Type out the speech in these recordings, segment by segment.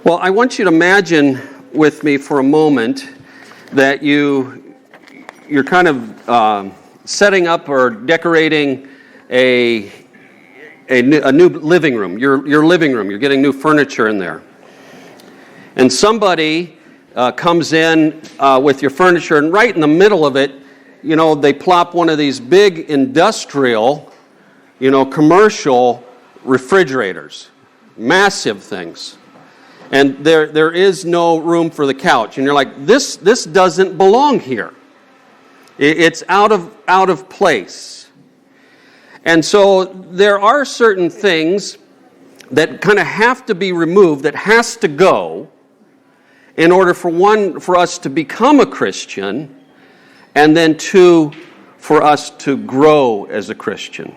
Well, I want you to imagine with me for a moment that you're kind of setting up or decorating a new living room, your living room. You're getting new furniture in there. And somebody comes in with your furniture, and right in the middle of it, they plop one of these big industrial, commercial refrigerators, massive things. And there is no room for the couch. And you're like, this doesn't belong here. It's out of place. And so there are certain things that kind of have to be removed, that has to go, in order for us to become a Christian, and then two, for us to grow as a Christian.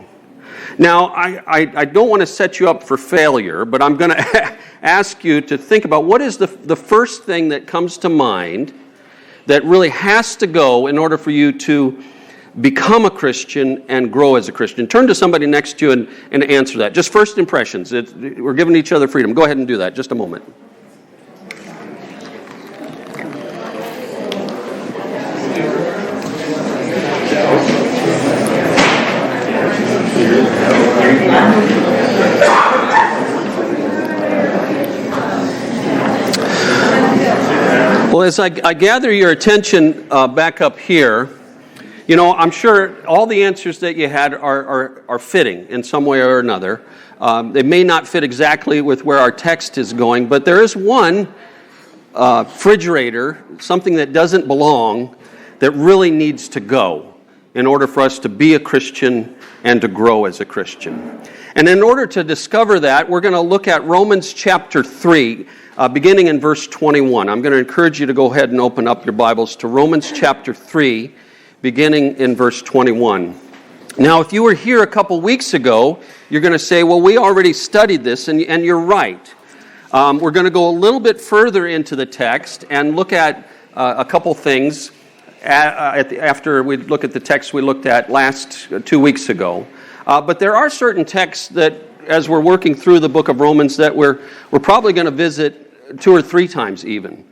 Now, I don't want to set you up for failure, but I'm going to ask you to think about what is the first thing that comes to mind that really has to go in order for you to become a Christian and grow as a Christian. Turn to somebody next to you and answer that. Just first impressions. We're giving each other freedom. Go ahead and do that. Just a moment. Well, as I gather your attention back up here, I'm sure all the answers that you had are fitting in some way or another. They may not fit exactly with where our text is going, but there is one refrigerator, something that doesn't belong, that really needs to go in order for us to be a Christian and to grow as a Christian. And in order to discover that, we're going to look at Romans chapter 3, beginning in verse 21. I'm going to encourage you to go ahead and open up your Bibles to Romans chapter 3, beginning in verse 21. Now, if you were here a couple weeks ago, you're going to say, well, we already studied this, and you're right. We're going to go a little bit further into the text and look at a couple things after we look at the text we looked at last 2 weeks ago. But there are certain texts that, as we're working through the book of Romans, that we're probably going to visit 2 or 3 times even,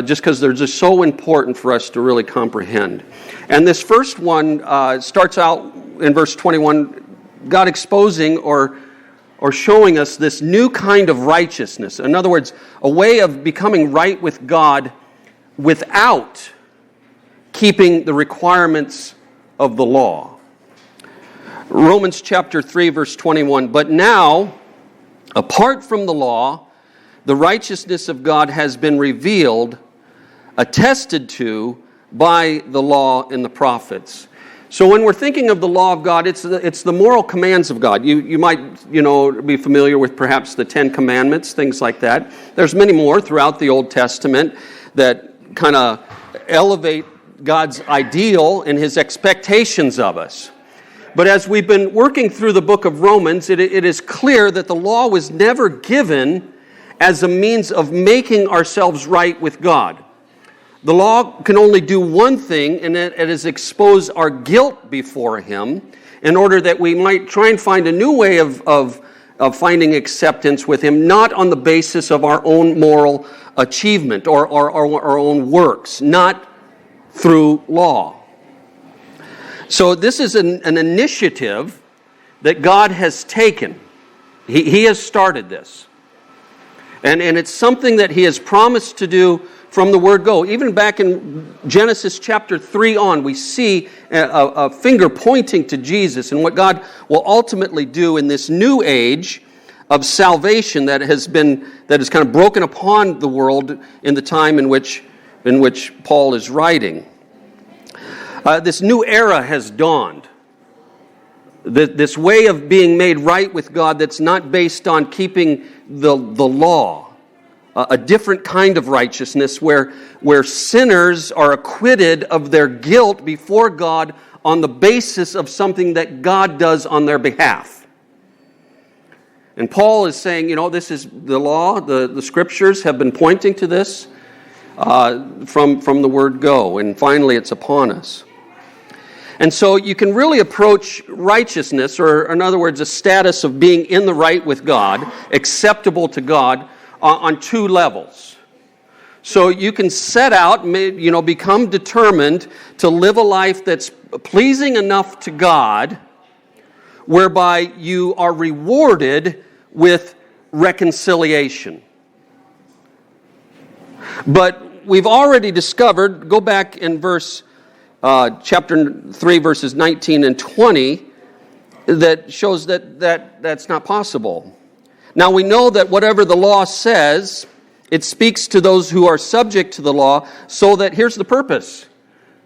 just because they're just so important for us to really comprehend. And this first one starts out in verse 21, God exposing or showing us this new kind of righteousness. In other words, a way of becoming right with God without keeping the requirements of the law. Romans chapter 3, verse 21, but now, apart from the law, the righteousness of God has been revealed, attested to by the law and the prophets. So when we're thinking of the law of God, it's the moral commands of God. You might, be familiar with perhaps the 10 Commandments, things like that. There's many more throughout the Old Testament that kind of elevate God's ideal and His expectations of us. But as we've been working through the book of Romans, it is clear that the law was never given as a means of making ourselves right with God. The law can only do one thing, and it is expose our guilt before Him in order that we might try and find a new way of finding acceptance with Him, not on the basis of our own moral achievement or our own works, not through law. So this is an initiative that God has taken. He has started this. And it's something that He has promised to do from the word go. Even back in Genesis chapter 3 on, we see a finger pointing to Jesus and what God will ultimately do in this new age of salvation that is kind of broken upon the world in the time in which Paul is writing. This new era has dawned. This way of being made right with God that's not based on keeping the law. A different kind of righteousness where sinners are acquitted of their guilt before God on the basis of something that God does on their behalf. And Paul is saying, this is the law, the scriptures have been pointing to this from the word go, and finally it's upon us. And so you can really approach righteousness, or in other words, a status of being in the right with God, acceptable to God, on two levels. So you can set out, become determined to live a life that's pleasing enough to God, whereby you are rewarded with reconciliation. But we've already discovered, go back in chapter 3, verses 19 and 20, that shows that's not possible. Now we know that whatever the law says, it speaks to those who are subject to the law, so that here's the purpose.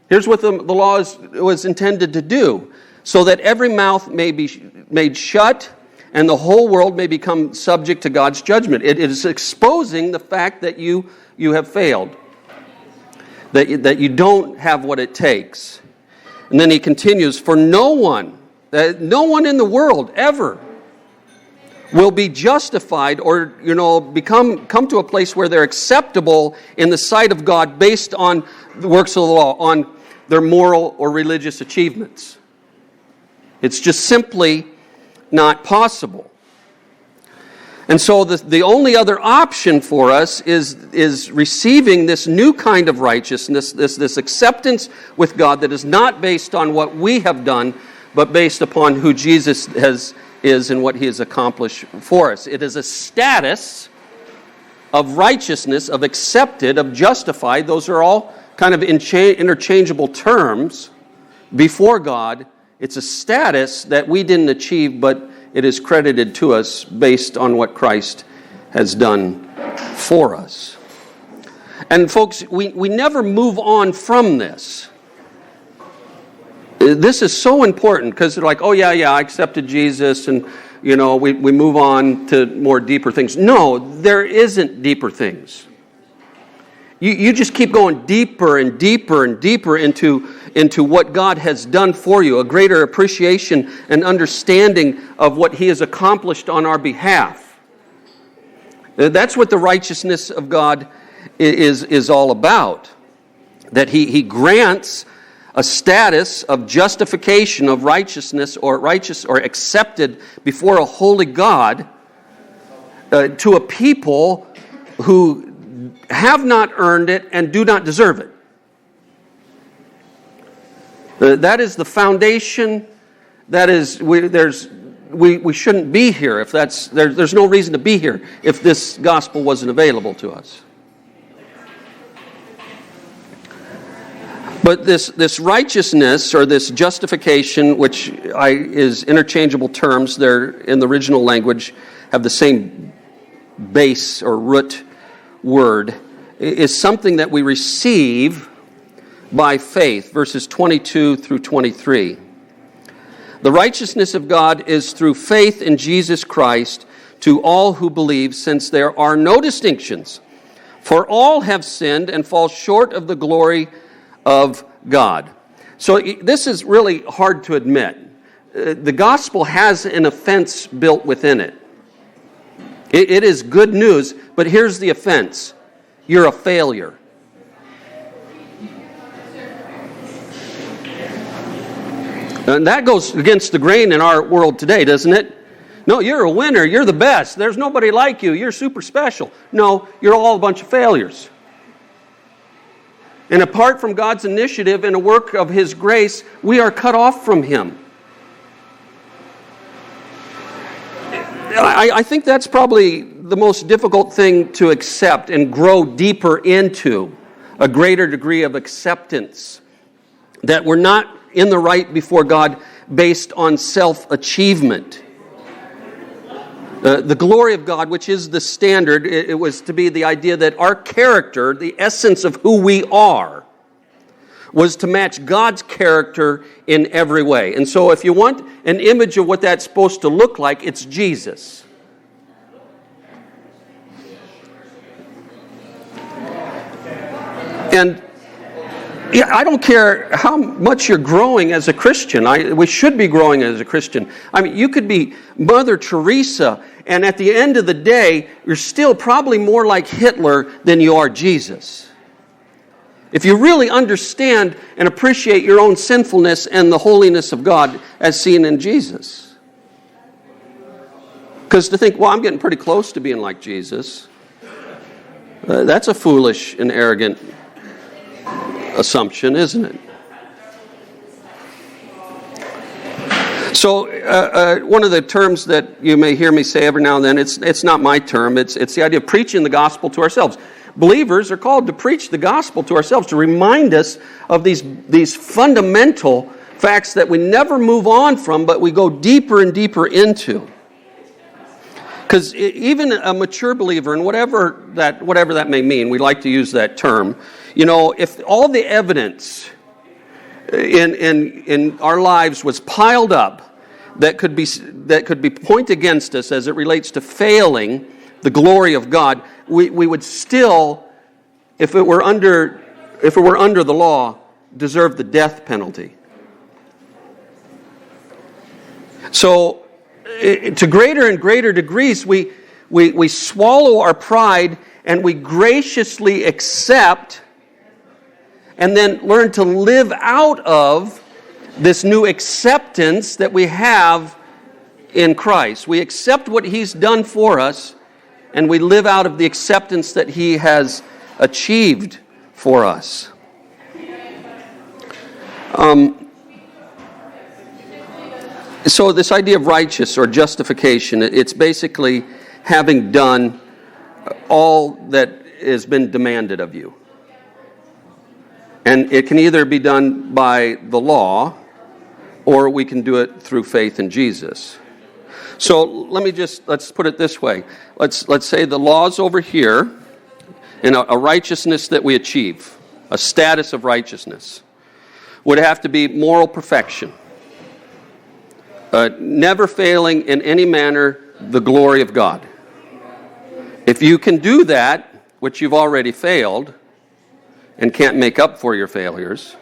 Here's what the law was intended to do, so that every mouth may be made shut and the whole world may become subject to God's judgment. It is exposing the fact that you have failed, that you don't have what it takes. And then he continues, for no one in the world ever will be justified or come to a place where they're acceptable in the sight of God based on the works of the law, on their moral or religious achievements. It's just simply not possible. And so the only other option for us is receiving this new kind of righteousness, this acceptance with God that is not based on what we have done, but based upon who Jesus is and what he has accomplished for us. It is a status of righteousness, of accepted, of justified. Those are all kind of interchangeable terms before God. It's a status that we didn't achieve, but it is credited to us based on what Christ has done for us. And folks, we never move on from this. This is so important because they're like, oh yeah, I accepted Jesus, and we move on to more deeper things. No, there isn't deeper things. You just keep going deeper and deeper and deeper into what God has done for you, a greater appreciation and understanding of what he has accomplished on our behalf. That's what the righteousness of God is all about. That he grants a status of justification, of righteousness, or accepted before a holy God to a people who have not earned it and do not deserve it. That is the foundation. That is, we shouldn't be here if there's no reason to be here if this gospel wasn't available to us. But this righteousness or this justification, which is interchangeable terms, they're in the original language have the same base or root word, is something that we receive by faith, verses 22 through 23. The righteousness of God is through faith in Jesus Christ to all who believe, since there are no distinctions. For all have sinned and fall short of the glory of God. So this is really hard to admit. The gospel has an offense built within it. It is good news, but here's the offense. You're a failure. And that goes against the grain in our world today, doesn't it? No, you're a winner. You're the best. There's nobody like you. You're super special. No, you're all a bunch of failures. And apart from God's initiative and a work of his grace, we are cut off from him. I think that's probably the most difficult thing to accept and grow deeper into, a greater degree of acceptance. That we're not in the right before God based on self-achievement. The glory of God, which is the standard, it was to be the idea that our character, the essence of who we are, was to match God's character in every way. And so if you want an image of what that's supposed to look like, it's Jesus. And I don't care how much you're growing as a Christian. We should be growing as a Christian. I mean, you could be Mother Teresa, and at the end of the day, you're still probably more like Hitler than you are Jesus. If you really understand and appreciate your own sinfulness and the holiness of God as seen in Jesus. Because to think, well, I'm getting pretty close to being like Jesus. That's a foolish and arrogant assumption, isn't it? So one of the terms that you may hear me say every now and then, it's not my term, it's the idea of preaching the gospel to ourselves. Believers are called to preach the gospel to ourselves, to remind us of these fundamental facts that we never move on from, but we go deeper and deeper into. Because even a mature believer, and whatever that may mean, we like to use that term, if all the evidence in our lives was piled up that could be point against us as it relates to failing the glory of God, we would still, if it were under the law, deserve the death penalty. So, to greater and greater degrees, we swallow our pride and we graciously accept and then learn to live out of this new acceptance that we have in Christ. We accept what He's done for us, and we live out of the acceptance that He has achieved for us. So this idea of righteous or justification, it's basically having done all that has been demanded of you. And it can either be done by the law, or we can do it through faith in Jesus. So let's put it this way. Let's say the law's over here, and a righteousness that we achieve, a status of righteousness, would have to be moral perfection. Never failing in any manner the glory of God. If you can do that, which you've already failed, and can't make up for your failures,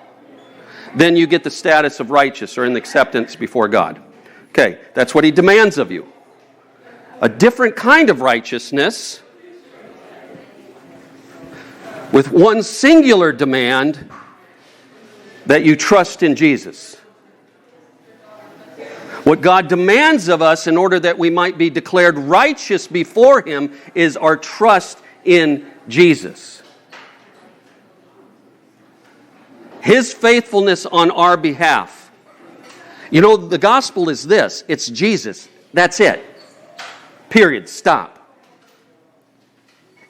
then you get the status of righteous or in the acceptance before God. Okay, that's what He demands of you. A different kind of righteousness with one singular demand, that you trust in Jesus. What God demands of us in order that we might be declared righteous before Him is our trust in Jesus. His faithfulness on our behalf. The gospel is this. It's Jesus. That's it. Period. Stop.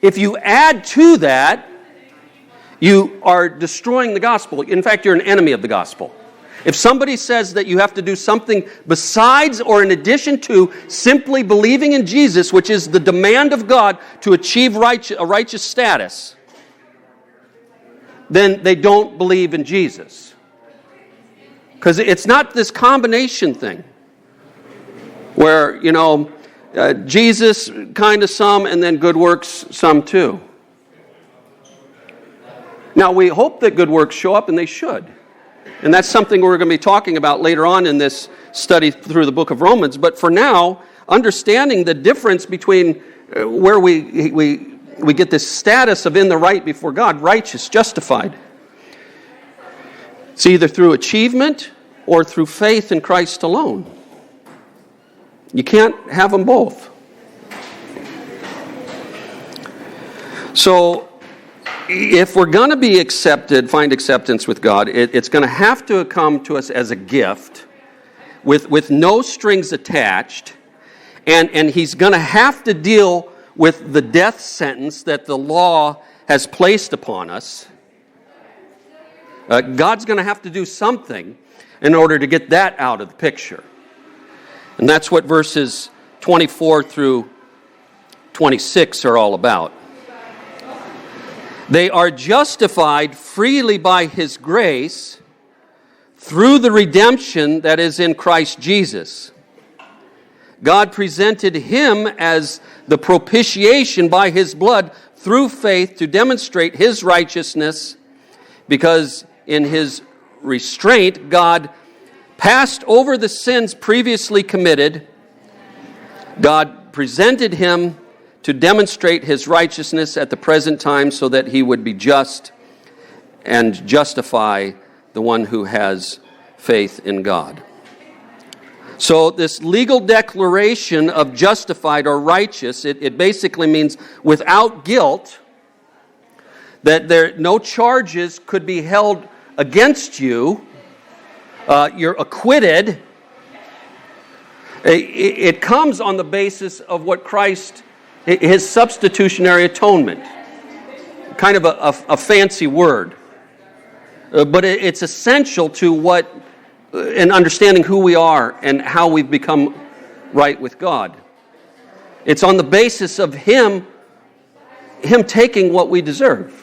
If you add to that, you are destroying the gospel. In fact, you're an enemy of the gospel. If somebody says that you have to do something besides or in addition to simply believing in Jesus, which is the demand of God to achieve a righteous status, then they don't believe in Jesus. Because it's not this combination thing where, Jesus kind of some and then good works some too. Now, we hope that good works show up, and they should. And that's something we're going to be talking about later on in this study through the book of Romans. But for now, understanding the difference between where we get this status of in the right before God, righteous, justified. It's either through achievement or through faith in Christ alone. You can't have them both. So, if we're going to be accepted, find acceptance with God, it's going to have to come to us as a gift with no strings attached, and He's going to have to deal with the death sentence that the law has placed upon us. God's going to have to do something in order to get that out of the picture. And that's what verses 24 through 26 are all about. They are justified freely by His grace through the redemption that is in Christ Jesus. God presented Him as the propitiation by His blood through faith to demonstrate His righteousness, because in His restraint, God passed over the sins previously committed. God presented Him to demonstrate His righteousness at the present time so that He would be just and justify the one who has faith in God. So this legal declaration of justified or righteous, it basically means without guilt, that no charges could be held against you. You're acquitted. It comes on the basis of what Christ, his substitutionary atonement. Kind of a fancy word. But it's essential to what, in understanding who we are and how we've become right with God. It's on the basis of Him taking what we deserve.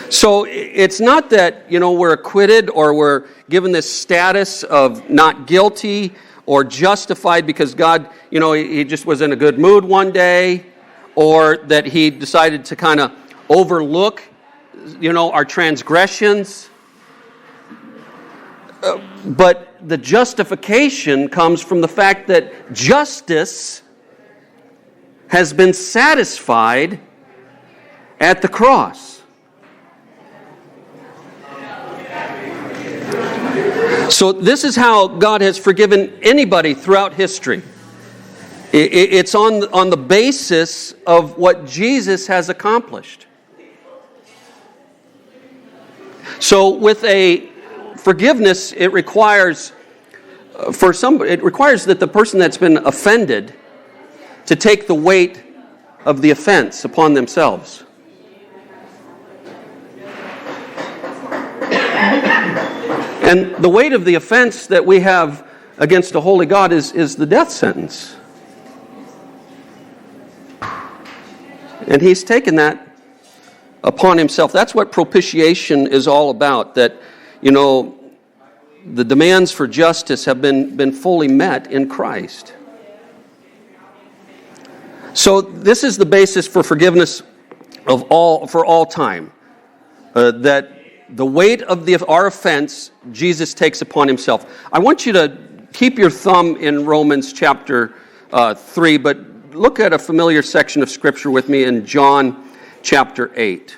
So it's not that, we're acquitted or we're given this status of not guilty or justified because God, He just was in a good mood one day, or that He decided to kind of overlook, our transgressions. But the justification comes from the fact that justice has been satisfied at the cross. So this is how God has forgiven anybody throughout history. It's on the basis of what Jesus has accomplished. So with a forgiveness, it requires that the person that's been offended to take the weight of the offense upon themselves. And the weight of the offense that we have against a holy God is the death sentence. And He's taken that upon Himself. That's what propitiation is all about, that, the demands for justice have been fully met in Christ. So this is the basis for forgiveness for all time. That the weight of our offense, Jesus takes upon Himself. I want you to keep your thumb in Romans chapter 3, but look at a familiar section of Scripture with me in John chapter 8.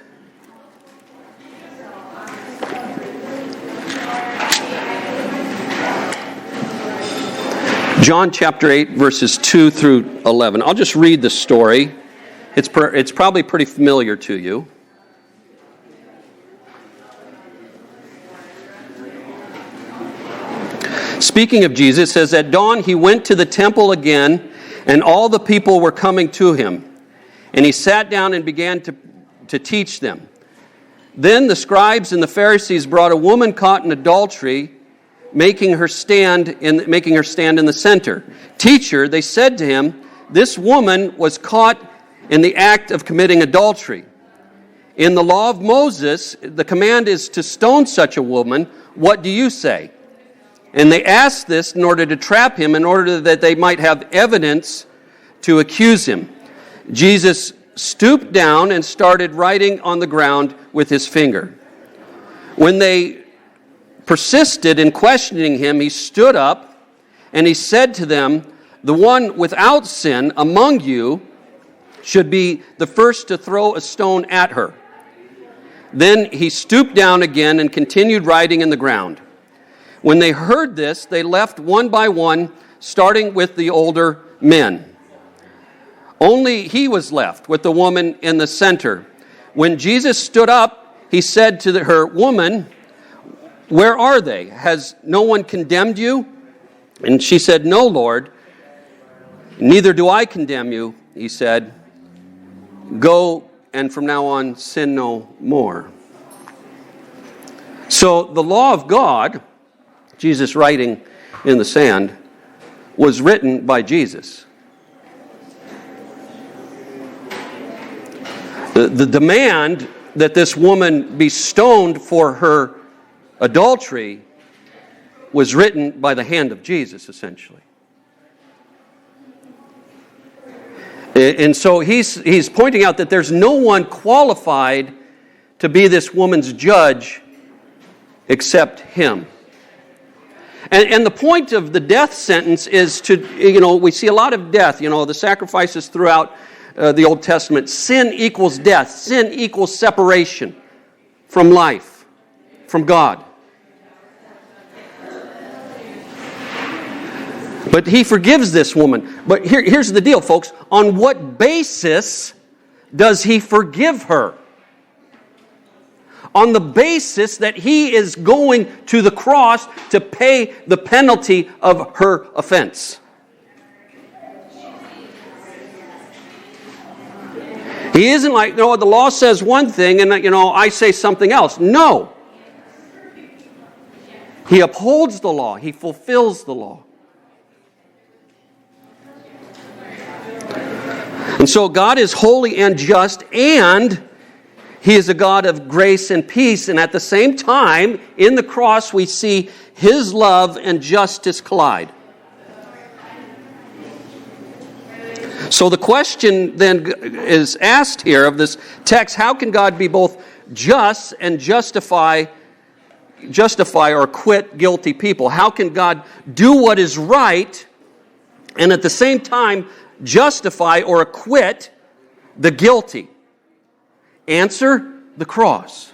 John chapter 8, verses 2 through 11. I'll just read the story. It's probably pretty familiar to you. Speaking of Jesus, it says, "At dawn He went to the temple again, and all the people were coming to Him. And He sat down and began to teach them. Then the scribes and the Pharisees brought a woman caught in adultery, making her stand in the center. 'Teacher,' they said to Him, 'this woman was caught in the act of committing adultery. In the law of Moses, the command is to stone such a woman. What do you say?' And they asked this in order to trap Him, in order that they might have evidence to accuse Him. Jesus stooped down and started writing on the ground with His finger. When they persisted in questioning Him, He stood up and He said to them, 'The one without sin among you should be the first to throw a stone at her.' Then He stooped down again and continued writing in the ground. When they heard this, they left one by one, starting with the older men. Only He was left with the woman in the center. When Jesus stood up, He said to her, 'Woman, where are they? Has no one condemned you?' And she said, 'No, Lord.' 'Neither do I condemn you,' He said. 'Go, and from now on sin no more.'" So the law of God, Jesus writing in the sand, was written by Jesus. The demand that this woman be stoned for her adultery was written by the hand of Jesus, essentially. And so he's pointing out that there's no one qualified to be this woman's judge except Him. And the point of the death sentence is to, we see a lot of death, the sacrifices throughout the Old Testament. Sin equals death. Sin equals separation from life, from God. But He forgives this woman. But here's the deal, folks. On what basis does He forgive her? on the basis that he is going to the cross to pay the penalty of her offense. He isn't like, no, the law says one thing and, I say something else. No. He upholds the law. He fulfills the law. And so God is holy and just, and he is a God of grace and peace. And at the same time, in the cross, we see his love and justice collide. So the question then is asked here of this text, how can God be both just and justify or acquit guilty people? How can God do what is right and at the same time justify or acquit the guilty? Answer: the cross.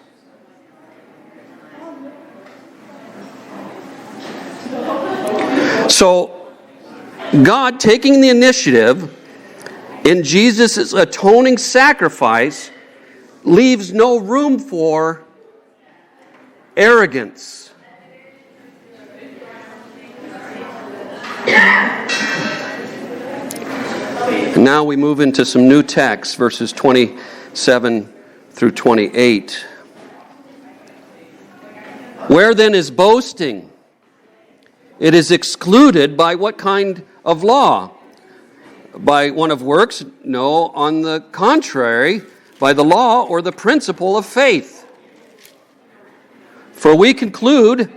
So God, taking the initiative in Jesus' atoning sacrifice, leaves no room for arrogance. And now we move into some new texts, verses 27 through 28. Where then is boasting? It is excluded by what kind of law? By one of works? No, on the contrary, by the law or the principle of faith. For we conclude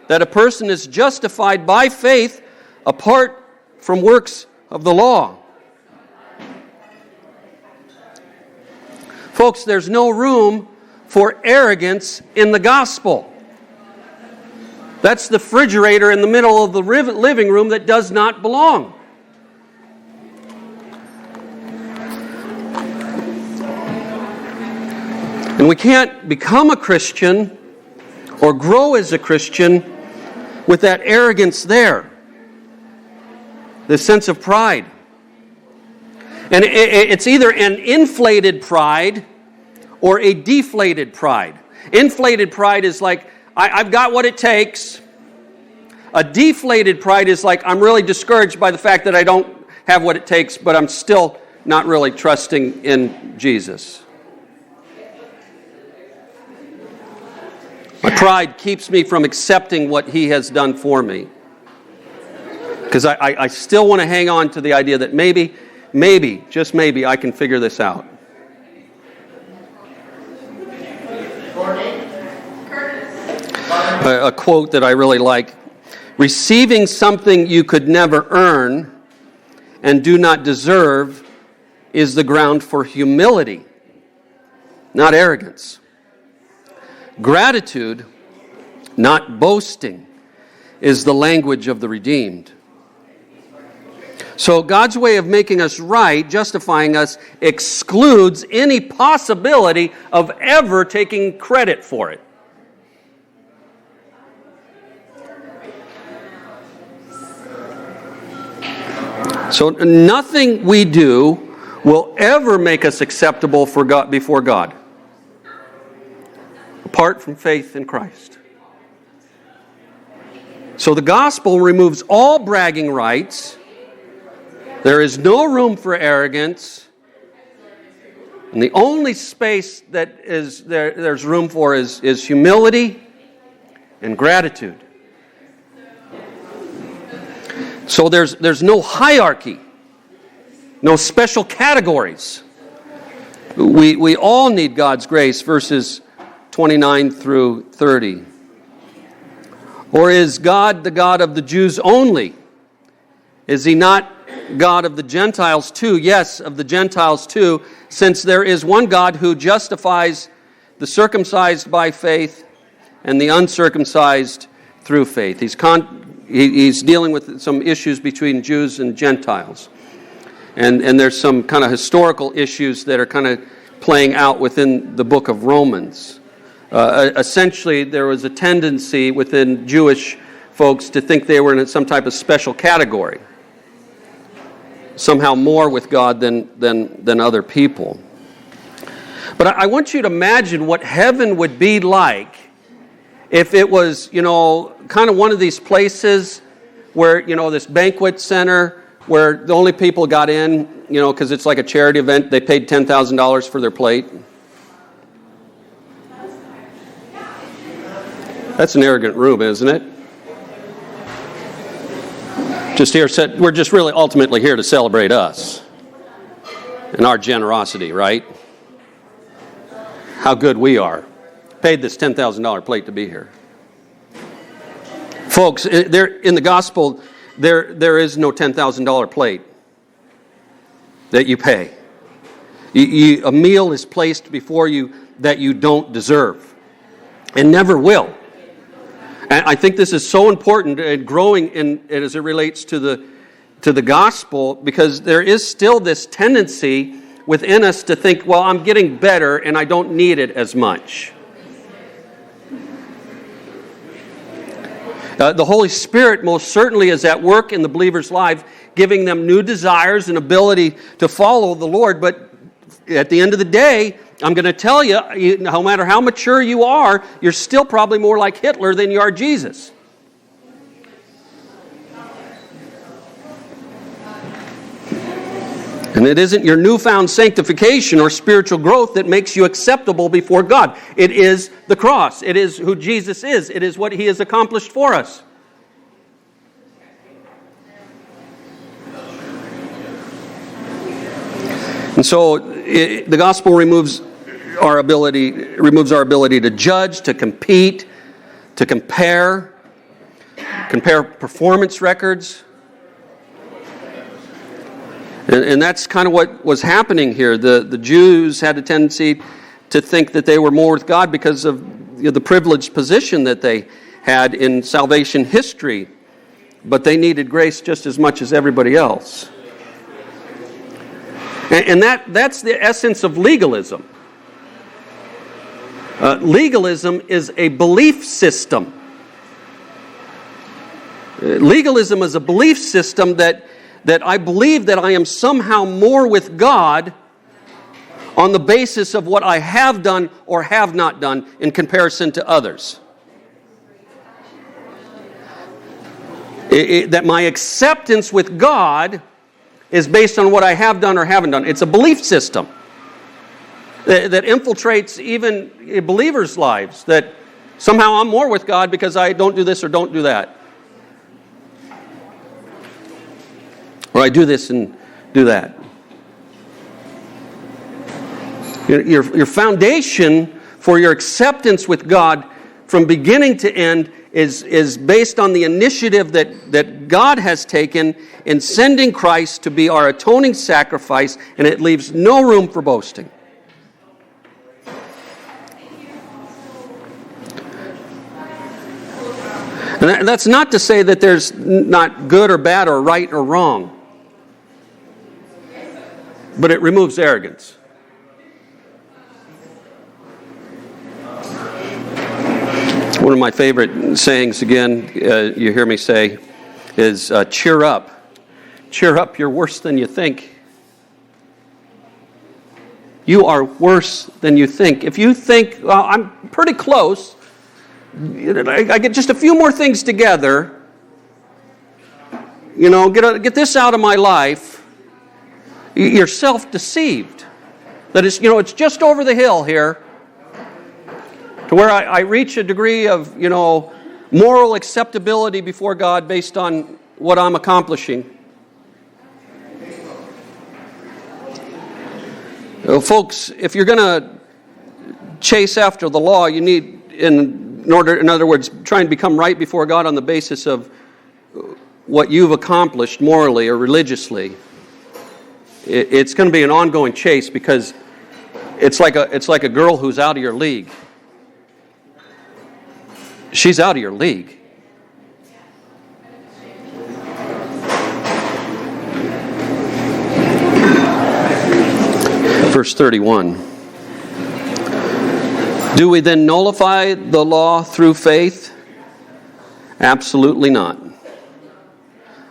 that a person is justified by faith apart from works of the law. Folks, there's no room for arrogance in the gospel. That's the refrigerator in the middle of the living room that does not belong. And we can't become a Christian or grow as a Christian with that arrogance there. The sense of pride. And it's either an inflated pride or a deflated pride. Inflated pride is like, I've got what it takes. A deflated pride is like, I'm really discouraged by the fact that I don't have what it takes, but I'm still not really trusting in Jesus. My pride keeps me from accepting what he has done for me. Because I still want to hang on to the idea that maybe, just maybe, I can figure this out. A quote that I really like. Receiving something you could never earn and do not deserve is the ground for humility, not arrogance. Gratitude, not boasting, is the language of the redeemed. So God's way of making us right, justifying us, excludes any possibility of ever taking credit for it. So nothing we do will ever make us acceptable for God, before God, apart from faith in Christ. So the gospel removes all bragging rights. There is no room for arrogance. And the only space that there's room for is humility and gratitude. So there's no hierarchy, no special categories. We all need God's grace, verses 29 through 30. Or is God the God of the Jews only? Is he not God of the Gentiles too? Yes, of the Gentiles too, since there is one God who justifies the circumcised by faith and the uncircumcised through faith. He's dealing with some issues between Jews and Gentiles. And there's some kind of historical issues that are kind of playing out within the book of Romans. Essentially, there was a tendency within Jewish folks to think they were in some type of special category, somehow more with God than other people. But I want you to imagine what heaven would be like if it was, kind of one of these places where, this banquet center where the only people got in, because it's like a charity event, they paid $10,000 for their plate. That's an arrogant room, isn't it? We're just really ultimately here to celebrate us and our generosity, right? How good we are. Paid this $10,000 plate to be here. Folks, in the gospel, there is no $10,000 plate that you pay. A meal is placed before you that you don't deserve and never will. And I think this is so important and growing as it relates to the gospel, because there is still this tendency within us to think, well, I'm getting better and I don't need it as much. The Holy Spirit most certainly is at work in the believer's life, giving them new desires and ability to follow the Lord. But at the end of the day, I'm going to tell you, no matter how mature you are, you're still probably more like Hitler than you are Jesus. And it isn't your newfound sanctification or spiritual growth that makes you acceptable before God. It is the cross. It is who Jesus is. It is what He has accomplished for us. And so the gospel removes our ability to judge, to compete, to compare performance records. And that's kind of what was happening here. The Jews had a tendency to think that they were more with God because of the privileged position that they had in salvation history. But they needed grace just as much as everybody else. And that's the essence of legalism. Legalism is a belief system. Legalism is a belief system that I believe that I am somehow more with God on the basis of what I have done or have not done in comparison to others. That my acceptance with God is based on what I have done or haven't done. It's a belief system that infiltrates even believers' lives, that somehow I'm more with God because I don't do this or don't do that. Or I do this and do that. Your foundation for your acceptance with God from beginning to end is based on the initiative that God has taken in sending Christ to be our atoning sacrifice, and it leaves no room for boasting. And that's not to say that there's not good or bad or right or wrong. But it removes arrogance. One of my favorite sayings, again, you hear me say, is cheer up. Cheer up, you're worse than you think. You are worse than you think. If you think, well, I'm pretty close, I get just a few more things together, get this out of my life, you're self-deceived. That is, it's just over the hill here to where I reach a degree of, moral acceptability before God based on what I'm accomplishing. Folks, if you're going to chase after the law, you need, in other words, try and become right before God on the basis of what you've accomplished morally or religiously. It's going to be an ongoing chase, because it's like a girl who's out of your league. She's out of your league. Verse 31. Do we then nullify the law through faith? Absolutely not.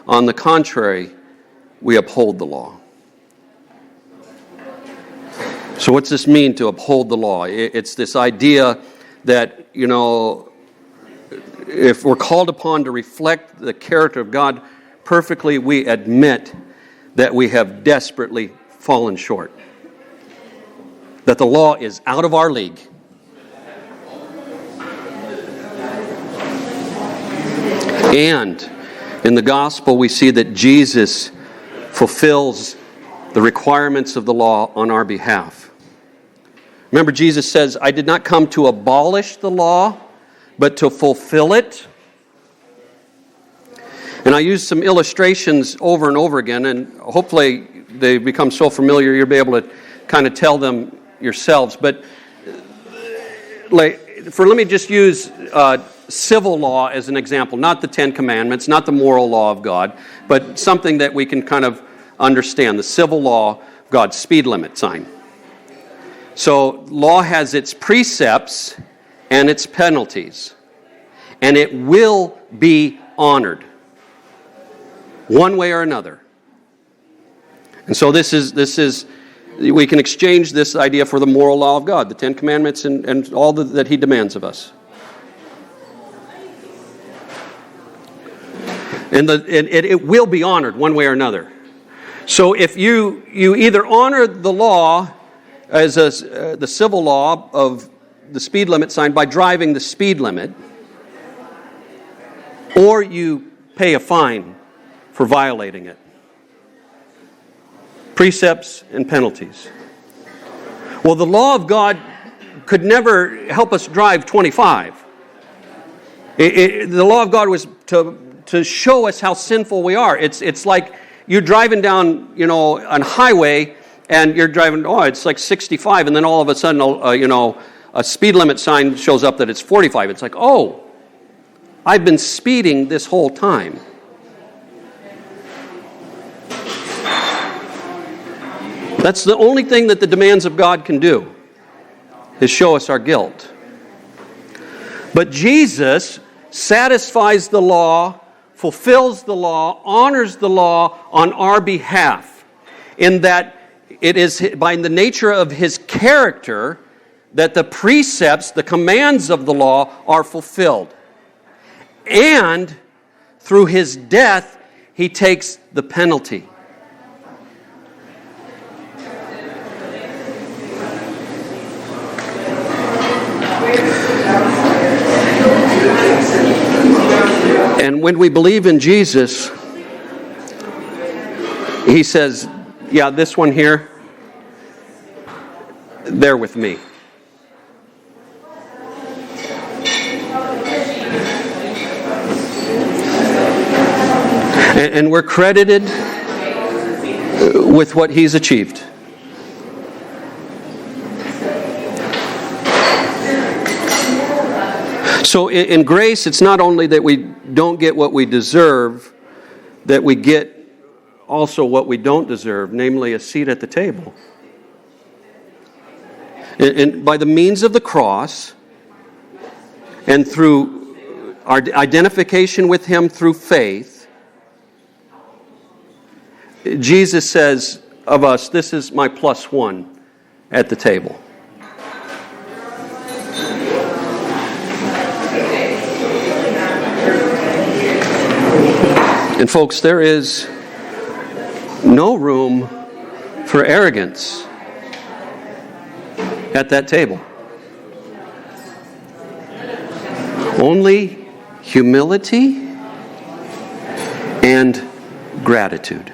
On the contrary, we uphold the law. So what's this mean to uphold the law? It's this idea that, if we're called upon to reflect the character of God perfectly, we admit that we have desperately fallen short. That the law is out of our league. And in the gospel, we see that Jesus fulfills the requirements of the law on our behalf. Remember, Jesus says, I did not come to abolish the law, but to fulfill it. And I used some illustrations over and over again, and hopefully they become so familiar you'll be able to kind of tell them yourselves. But let me just use civil law as an example, not the Ten Commandments, not the moral law of God, but something that we can kind of understand, the civil law of God, speed limit sign. So law has its precepts and its penalties, and it will be honored one way or another. And so this is we can exchange this idea for the moral law of God, the Ten Commandments and all that He demands of us. And it will be honored one way or another. So if you either honor the law as the civil law of the speed limit sign by driving the speed limit, or you pay a fine for violating it. Precepts and penalties. Well, the law of God could never help us drive 25. The law of God was to show us how sinful we are. It's like you're driving down, on highway, and you're driving, it's like 65, and then all of a sudden, a speed limit sign shows up that it's 45. It's like, I've been speeding this whole time. That's the only thing that the demands of God can do, is show us our guilt. But Jesus satisfies the law, fulfills the law, honors the law on our behalf, in that it is by the nature of His character that the precepts, the commands of the law are fulfilled. And through His death, He takes the penalty. And when we believe in Jesus, He says, this one here, they're with me. And we're credited with what He's achieved. So in grace, it's not only that we don't get what we deserve, that we get also what we don't deserve, namely a seat at the table. And by the means of the cross, and through our identification with Him through faith, Jesus says of us, this is my +1 at the table. And folks, there is no room for arrogance at that table. Only humility and gratitude.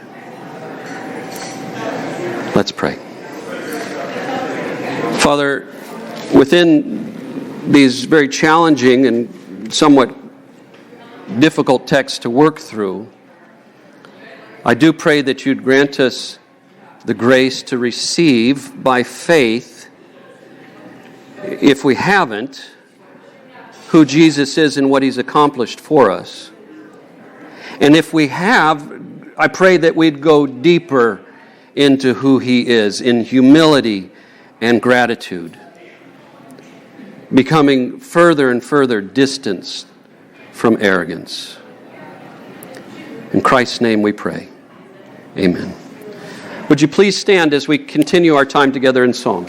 Let's pray. Father, within these very challenging and somewhat difficult texts to work through, I do pray that You'd grant us the grace to receive by faith, if we haven't, who Jesus is and what He's accomplished for us. And if we have, I pray that we'd go deeper into who He is in humility and gratitude, becoming further and further distanced from arrogance. In Christ's name we pray. Amen. Would you please stand as we continue our time together in song?